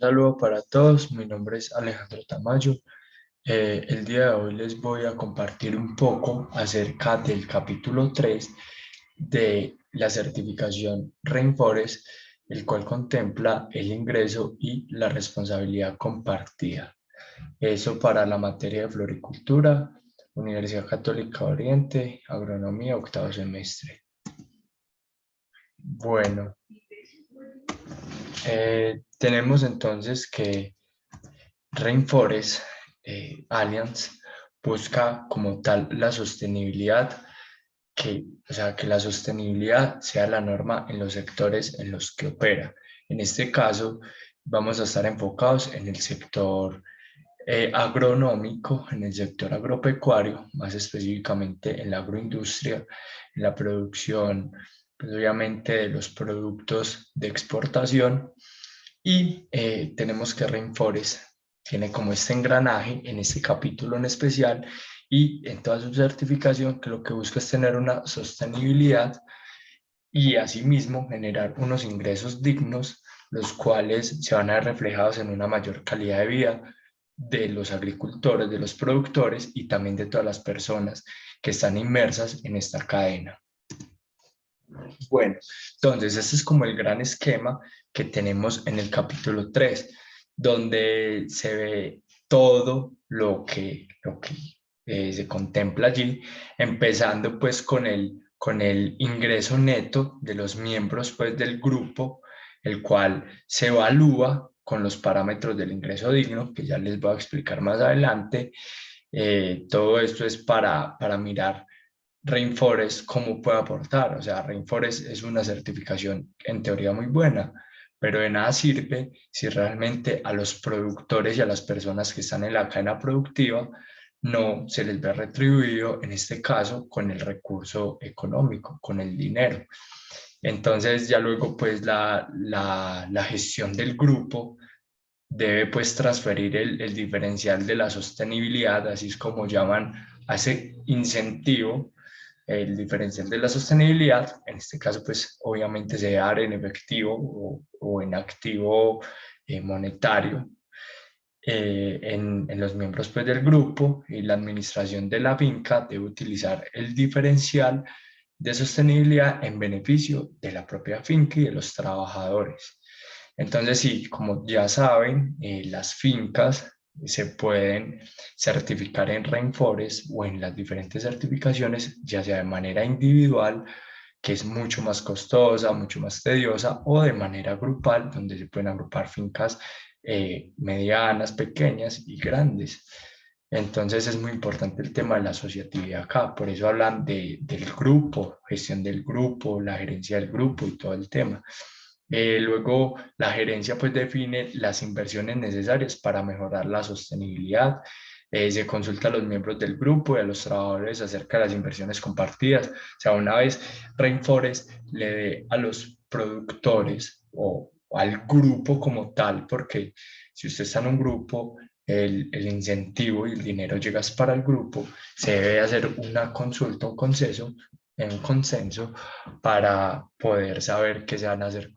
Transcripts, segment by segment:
Saludo para todos, mi nombre es Alejandro Tamayo. El día de hoy les voy a compartir un poco acerca del capítulo 3 de la certificación Rainforest, el cual contempla el ingreso y la responsabilidad compartida. Eso para la materia de floricultura, Universidad Católica Oriente, Agronomía, octavo semestre. Bueno, tenemos entonces que Rainforest Alliance busca como tal la sostenibilidad, que la sostenibilidad sea la norma en los sectores en los que opera. En este caso, vamos a estar enfocados en el sector agronómico, en el sector agropecuario, más específicamente en la agroindustria, en la producción, pues, obviamente, de los productos de exportación. Y tenemos que Rainforest tiene como este engranaje en este capítulo en especial y en toda su certificación, que lo que busca es tener una sostenibilidad y asimismo generar unos ingresos dignos, los cuales se van a ver reflejados en una mayor calidad de vida de los agricultores, de los productores y también de todas las personas que están inmersas en esta cadena. Bueno, entonces ese es como el gran esquema que tenemos en el capítulo 3, donde se ve todo lo que se contempla allí, empezando pues con el ingreso neto de los miembros pues del grupo, el cual se evalúa con los parámetros del ingreso digno, que ya les voy a explicar más adelante. Todo esto es para mirar Rainforest, ¿cómo puede aportar? O sea, Rainforest es una certificación en teoría muy buena, pero de nada sirve si realmente a los productores y a las personas que están en la cadena productiva no se les ve retribuido, en este caso, con el recurso económico, con el dinero. Entonces, ya luego, pues, la gestión del grupo debe, pues, transferir el diferencial de la sostenibilidad, así es como llaman a ese incentivo, el diferencial de la sostenibilidad, en este caso, pues obviamente se debe dar en efectivo o en activo monetario en los miembros pues, del grupo, y la administración de la finca debe utilizar el diferencial de sostenibilidad en beneficio de la propia finca y de los trabajadores. Entonces, sí, como ya saben, las fincas se pueden certificar en Rainforest o en las diferentes certificaciones, ya sea de manera individual, que es mucho más costosa, mucho más tediosa, o de manera grupal, donde se pueden agrupar fincas medianas, pequeñas y grandes. Entonces es muy importante el tema de la asociatividad acá, por eso hablan del grupo, gestión del grupo, la gerencia del grupo y todo el tema. Luego, la gerencia pues define las inversiones necesarias para mejorar la sostenibilidad. Se consulta a los miembros del grupo y a los trabajadores acerca de las inversiones compartidas. O sea, una vez Rainforest le dé a los productores o al grupo como tal, porque si usted está en un grupo, el incentivo y el dinero llega para el grupo, se debe hacer una consulta, un consenso para poder saber qué se van a hacer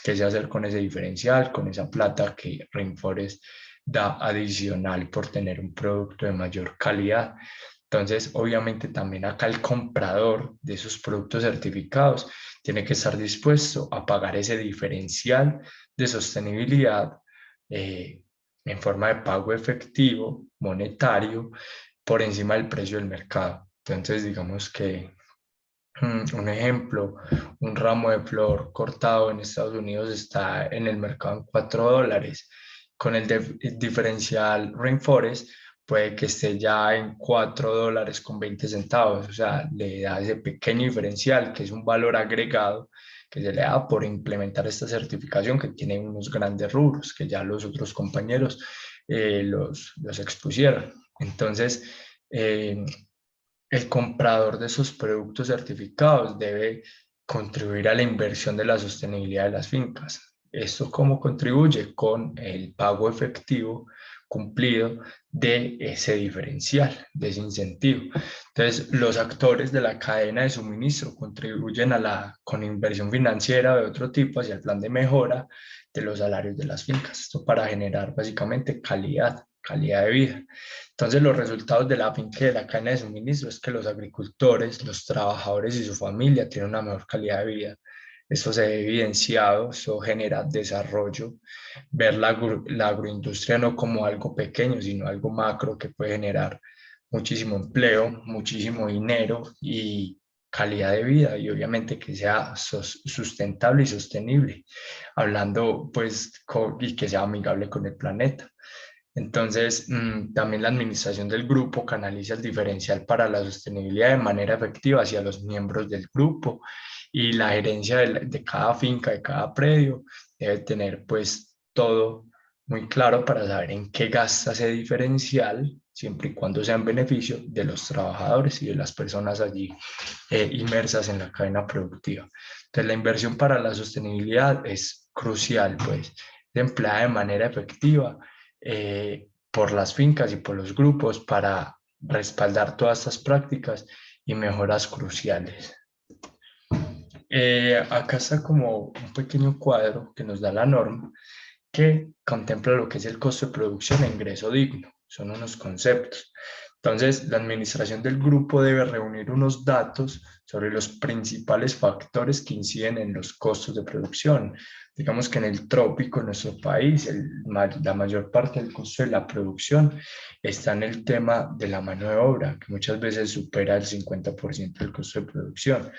qué se va a hacer con ese diferencial, con esa plata que Rainforest da adicional por tener un producto de mayor calidad. Entonces, obviamente también acá el comprador de esos productos certificados tiene que estar dispuesto a pagar ese diferencial de sostenibilidad eh, en forma de pago efectivo, monetario, por encima del precio del mercado. Entonces, digamos que un ejemplo, un ramo de flor cortado en Estados Unidos está en el mercado en $4. Con el diferencial Rainforest puede que esté ya en $4.20. O sea, le da ese pequeño diferencial que es un valor agregado que se le da por implementar esta certificación, que tiene unos grandes rubros que ya los otros compañeros los expusieron. Entonces, el comprador de esos productos certificados debe contribuir a la inversión de la sostenibilidad de las fincas. ¿Esto cómo contribuye? Con el pago efectivo, cumplido de ese diferencial, de ese incentivo. Entonces, los actores de la cadena de suministro contribuyen con inversión financiera de otro tipo hacia el plan de mejora de los salarios de las fincas. Esto para generar básicamente calidad de vida. Entonces, los resultados de la finca y de la cadena de suministro es que los agricultores, los trabajadores y su familia tienen una mejor calidad de vida. Eso se ve evidenciado, eso genera desarrollo, ver la agroindustria no como algo pequeño, sino algo macro que puede generar muchísimo empleo, muchísimo dinero y calidad de vida, y obviamente que sea sustentable y sostenible, hablando pues y que sea amigable con el planeta. Entonces, también la administración del grupo canaliza el diferencial para la sostenibilidad de manera efectiva hacia los miembros del grupo, y la gerencia de cada finca, de cada predio, debe tener pues todo muy claro para saber en qué gasta ese diferencial, siempre y cuando sea en beneficio de los trabajadores y de las personas allí inmersas en la cadena productiva. Entonces, la inversión para la sostenibilidad es crucial, pues, empleada de manera efectiva por las fincas y por los grupos para respaldar todas estas prácticas y mejoras cruciales. Acá está como un pequeño cuadro que nos da la norma que contempla lo que es el costo de producción e ingreso digno. Son unos conceptos. Entonces, la administración del grupo debe reunir unos datos sobre los principales factores que inciden en los costos de producción. Digamos que en el trópico, en nuestro país, la mayor parte del costo de la producción está en el tema de la mano de obra, que muchas veces supera el 50% del costo de producción.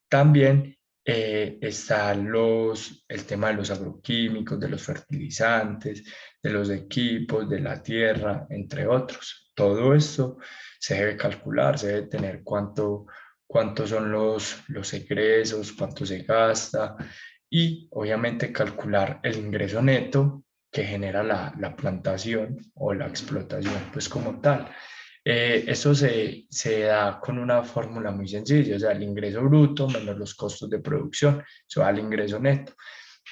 También está el tema de los agroquímicos, de los fertilizantes, de los equipos, de la tierra, entre otros. Todo esto se debe calcular, se debe tener cuántos son los egresos, cuánto se gasta, y obviamente calcular el ingreso neto que genera la plantación o la explotación, pues como tal. Eso se da con una fórmula muy sencilla, o sea, el ingreso bruto menos los costos de producción, eso da el ingreso neto.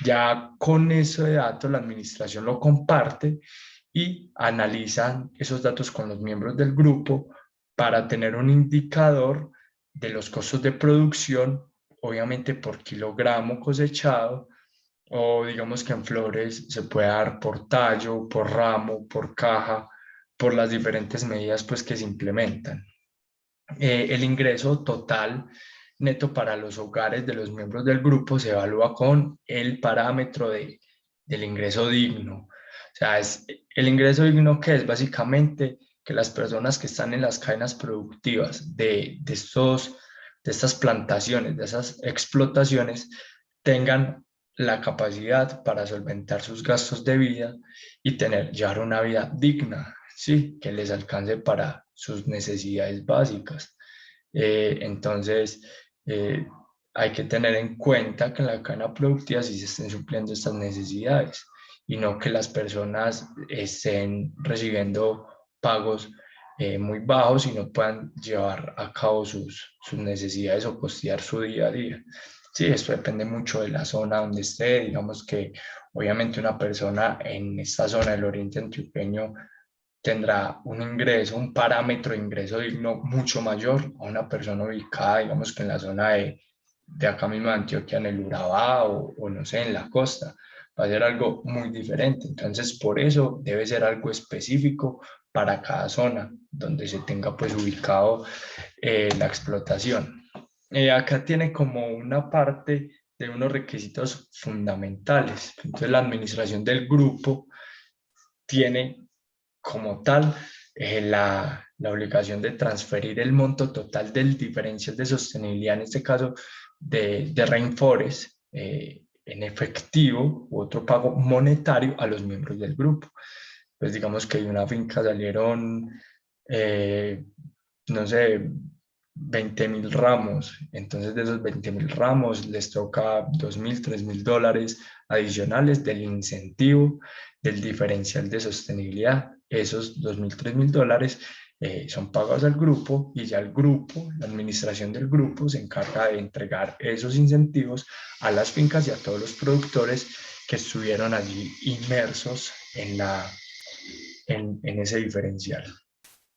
Ya con ese dato la administración lo comparte y analizan esos datos con los miembros del grupo para tener un indicador de los costos de producción, obviamente por kilogramo cosechado, o digamos que en flores se puede dar por tallo, por ramo, por caja, por las diferentes medidas pues que se implementan. El ingreso total neto para los hogares de los miembros del grupo se evalúa con el parámetro del ingreso digno. O sea, el ingreso digno, que es básicamente que las personas que están en las cadenas productivas de estas plantaciones, de esas explotaciones, tengan la capacidad para solventar sus gastos de vida y llevar una vida digna, ¿sí? Que les alcance para sus necesidades básicas. Entonces, eh, hay que tener en cuenta que en la cadena productiva sí se estén supliendo estas necesidades, y no que las personas estén recibiendo pagos muy bajos y no puedan llevar a cabo sus necesidades o costear su día a día. Sí, esto depende mucho de la zona donde esté. Digamos que obviamente una persona en esta zona del oriente antioqueño tendrá un ingreso, un parámetro de ingreso digno mucho mayor a una persona ubicada, digamos que en la zona de acá mismo de Antioquia, en el Urabá o no sé, en la costa. Va a ser algo muy diferente. Entonces, por eso debe ser algo específico para cada zona donde se tenga pues ubicado la explotación. Acá tiene como una parte de unos requisitos fundamentales. Entonces, la administración del grupo tiene como tal la obligación de transferir el monto total del diferencial de sostenibilidad, en este caso de Rainforest, en efectivo u otro pago monetario a los miembros del grupo. Pues digamos que de una finca salieron, no sé, 20.000 ramos. Entonces de esos 20.000 ramos les toca 2.000, $3.000 adicionales del incentivo del diferencial de sostenibilidad. Esos 2.000, $3.000 son pagados al grupo, y ya el grupo, la administración del grupo, se encarga de entregar esos incentivos a las fincas y a todos los productores que estuvieron allí inmersos en ese diferencial,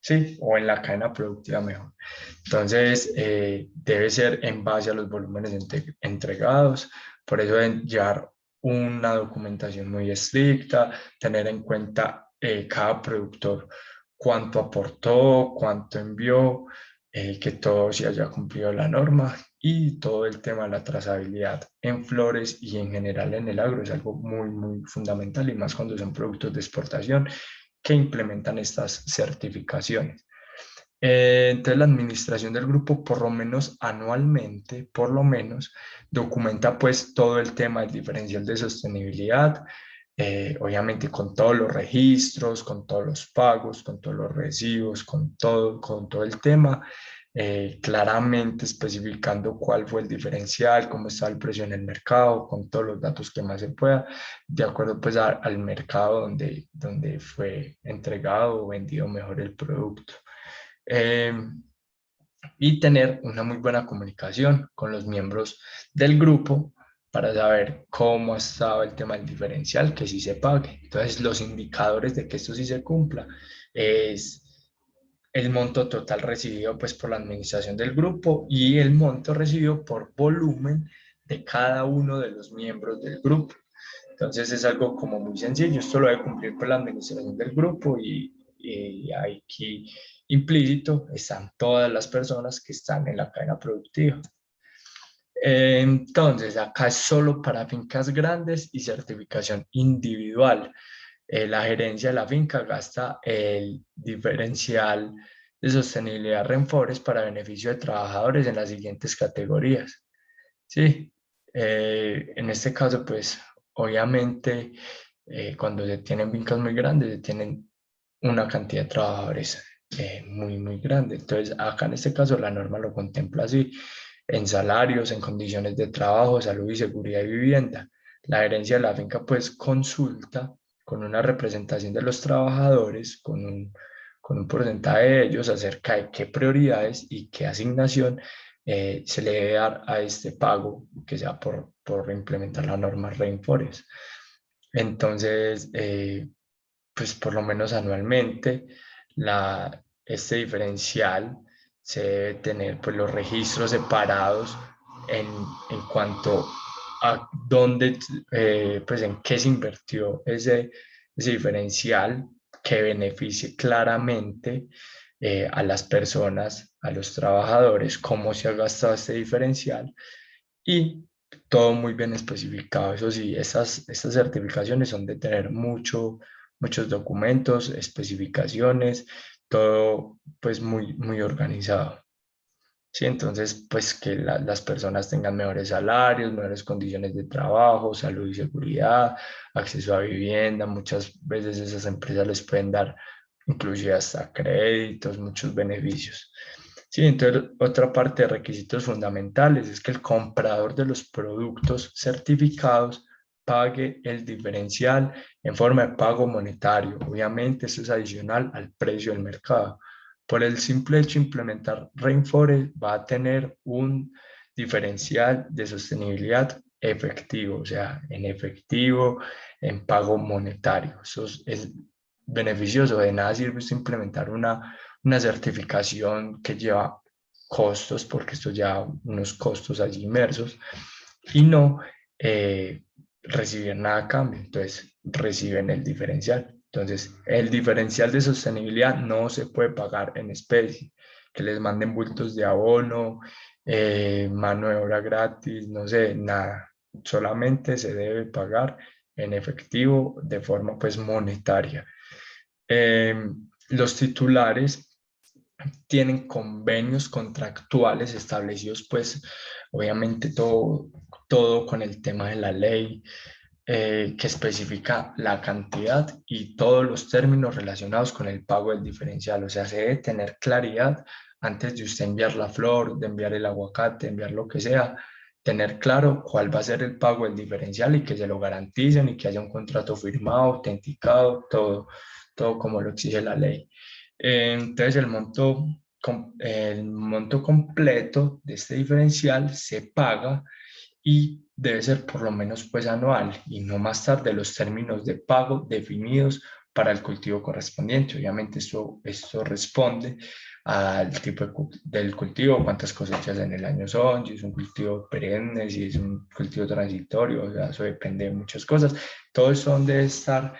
¿sí? O en la cadena productiva mejor. Entonces, debe ser en base a los volúmenes entregados, por eso deben llevar una documentación muy estricta, tener en cuenta cada productor cuánto aportó, cuánto envió, que todo se haya cumplido la norma y todo el tema de la trazabilidad en flores y en general en el agro es algo muy, muy fundamental y más cuando son productos de exportación que implementan estas certificaciones. Entonces la administración del grupo por lo menos anualmente, por lo menos, documenta pues todo el tema del diferencial de sostenibilidad, obviamente con todos los registros, con todos los pagos, con todos los recibos, con todo el tema, claramente especificando cuál fue el diferencial, cómo está el precio en el mercado, con todos los datos que más se pueda, de acuerdo pues al mercado donde fue entregado o vendido mejor el producto. Eh, y tener una muy buena comunicación con los miembros del grupo para saber cómo ha estado el tema del diferencial, que sí se pague. Entonces, los indicadores de que esto sí se cumpla es el monto total recibido pues, por la administración del grupo y el monto recibido por volumen de cada uno de los miembros del grupo. Entonces es algo como muy sencillo, esto lo debe cumplir por la administración del grupo y aquí implícito están todas las personas que están en la cadena productiva. Entonces, acá es solo para fincas grandes y certificación individual. La gerencia de la finca gasta el diferencial de sostenibilidad Renfores para beneficio de trabajadores en las siguientes categorías. Sí, en este caso, pues obviamente cuando se tienen fincas muy grandes, se tienen una cantidad de trabajadores muy, muy grande. Entonces, acá en este caso la norma lo contempla así, en salarios, en condiciones de trabajo, salud y seguridad y vivienda. La gerencia de la finca pues consulta con una representación de los trabajadores, con un porcentaje de ellos acerca de qué prioridades y qué asignación se le debe dar a este pago, que sea por implementar la norma Rainforest. Entonces, pues por lo menos anualmente, este diferencial se debe tener pues los registros separados en cuanto a dónde, pues en qué se invirtió ese diferencial que beneficie claramente a las personas, a los trabajadores, cómo se ha gastado este diferencial y todo muy bien especificado. Eso sí, estas certificaciones son de tener muchos documentos, especificaciones, todo pues muy, muy organizado. Sí, entonces, pues que las personas tengan mejores salarios, mejores condiciones de trabajo, salud y seguridad, acceso a vivienda. Muchas veces esas empresas les pueden dar inclusive hasta créditos, muchos beneficios. Sí, entonces otra parte de requisitos fundamentales es que el comprador de los productos certificados pague el diferencial en forma de pago monetario. Obviamente, esto es adicional al precio del mercado. Por el simple hecho de implementar Rainforest va a tener un diferencial de sostenibilidad efectivo, o sea, en efectivo, en pago monetario. Eso es beneficioso. De nada sirve implementar una certificación que lleva costos, porque esto ya unos costos allí inmersos, y no recibir nada a cambio. Entonces, reciben el diferencial. Entonces, el diferencial de sostenibilidad no se puede pagar en especie, que les manden bultos de abono, mano de obra gratis, no sé, nada. Solamente se debe pagar en efectivo de forma pues monetaria. Los titulares tienen convenios contractuales establecidos, pues obviamente todo con el tema de la ley que especifica la cantidad y todos los términos relacionados con el pago del diferencial. O sea, se debe tener claridad antes de usted enviar la flor, de enviar el aguacate, de enviar lo que sea, tener claro cuál va a ser el pago del diferencial y que se lo garanticen y que haya un contrato firmado, autenticado, todo como lo exige la ley. Entonces, el monto completo de este diferencial se paga y debe ser por lo menos pues anual y no más tarde los términos de pago definidos para el cultivo correspondiente. Obviamente esto responde al tipo del cultivo, cuántas cosechas en el año son, si es un cultivo perenne, si es un cultivo transitorio, o sea, eso depende de muchas cosas. Todo eso debe estar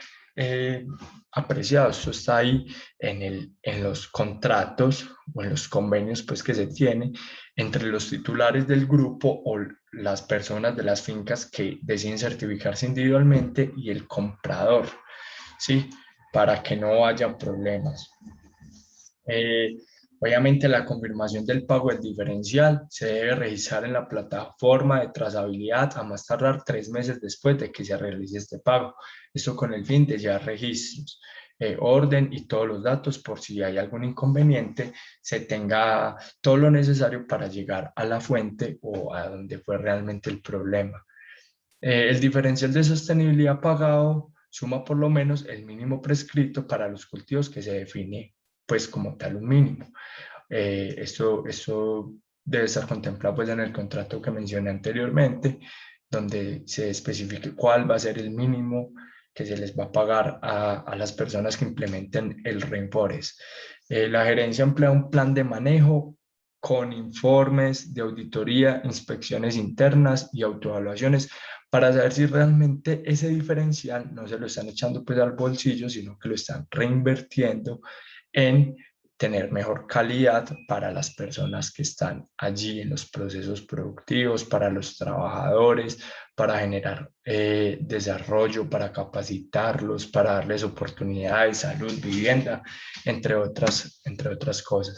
apreciado. Esto está ahí en los contratos o en los convenios pues, que se tiene entre los titulares del grupo o las personas de las fincas que deciden certificarse individualmente y el comprador, ¿sí? Para que no haya problemas. Obviamente la confirmación del pago del diferencial se debe realizar en la plataforma de trazabilidad a más tardar 3 meses después de que se realice este pago. Esto con el fin de llevar registros, orden y todos los datos por si hay algún inconveniente, se tenga todo lo necesario para llegar a la fuente o a donde fue realmente el problema. El diferencial de sostenibilidad pagado suma por lo menos el mínimo prescrito para los cultivos que se define pues como tal un mínimo. Esto debe estar contemplado pues en el contrato que mencioné anteriormente, donde se especifique cuál va a ser el mínimo que se les va a pagar a las personas que implementen el Rainforest. La gerencia emplea un plan de manejo con informes de auditoría, inspecciones internas y autoevaluaciones para saber si realmente ese diferencial no se lo están echando pues al bolsillo, sino que lo están reinvirtiendo en tener mejor calidad para las personas que están allí en los procesos productivos, para los trabajadores, para generar desarrollo, para capacitarlos, para darles oportunidades, salud, vivienda, entre otras cosas.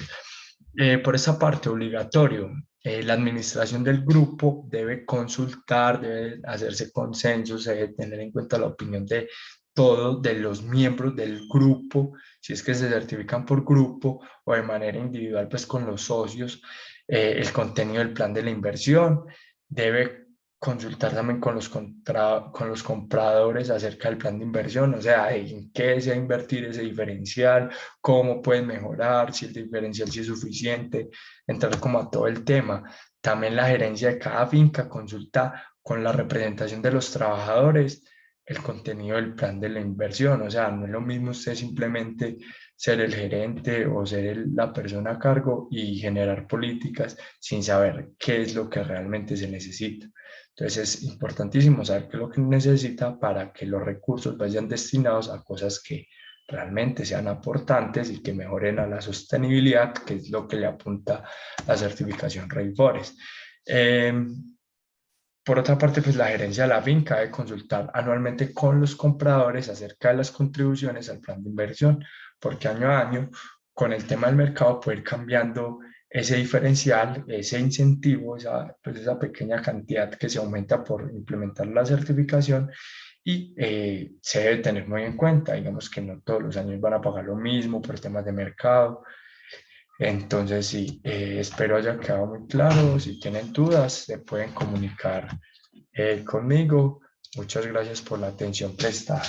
Por esa parte, obligatorio. La administración del grupo debe consultar, debe hacerse consenso, se debe tener en cuenta la opinión de todos, de los miembros del grupo, si es que se certifican por grupo o de manera individual, pues con los socios, el contenido del plan de la inversión, debe consultar también con con los compradores acerca del plan de inversión, o sea, en qué desea invertir ese diferencial, cómo pueden mejorar, si el diferencial sí es suficiente, entrar como a todo el tema. También la gerencia de cada finca consulta con la representación de los trabajadores el contenido del plan de la inversión, o sea, no es lo mismo usted simplemente ser el gerente o ser la persona a cargo y generar políticas sin saber qué es lo que realmente se necesita. Entonces es importantísimo saber qué es lo que necesita para que los recursos vayan destinados a cosas que realmente sean aportantes y que mejoren a la sostenibilidad, que es lo que le apunta la certificación Rainforest. Por otra parte, pues la gerencia de la finca debe consultar anualmente con los compradores acerca de las contribuciones al plan de inversión, porque año a año, con el tema del mercado, puede ir cambiando ese diferencial, ese incentivo, pues esa pequeña cantidad que se aumenta por implementar la certificación y se debe tener muy en cuenta. Digamos que no todos los años van a pagar lo mismo por temas de mercado. Entonces, sí, espero haya quedado muy claro. Si tienen dudas, se pueden comunicar conmigo. Muchas gracias por la atención prestada.